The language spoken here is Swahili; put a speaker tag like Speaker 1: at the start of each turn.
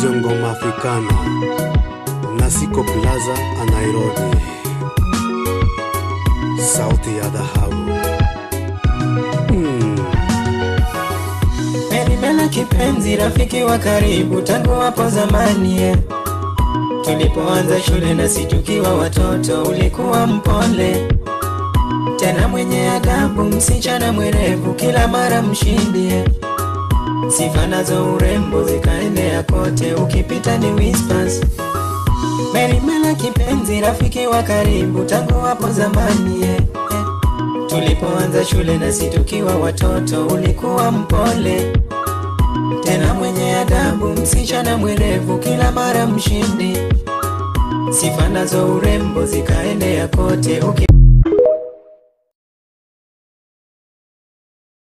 Speaker 1: Studio Ngoma Africana, Nasiko Plaza, Nairobi. Sauti ya dhahabu.
Speaker 2: Merimela kipenzi, rafiki wa karibu tangu hapo zamani. Tulipoanza shule na situkiwa watoto, ulikuwa mpole tena mwenye adabu, msichana mwerevu, kila mara mshindi. Sifa nazo urembo zikaenea kote, ukipita ni whispers. Merimela kipenzi, rafiki wa karibu tangu hapo zamani. Tulipoanza shule na situkiwa watoto, ulikuwa mpole tena mwenye adabu, msichana mwerevu, kila mara mshindi. Sifa nazo urembo zikaenea kote,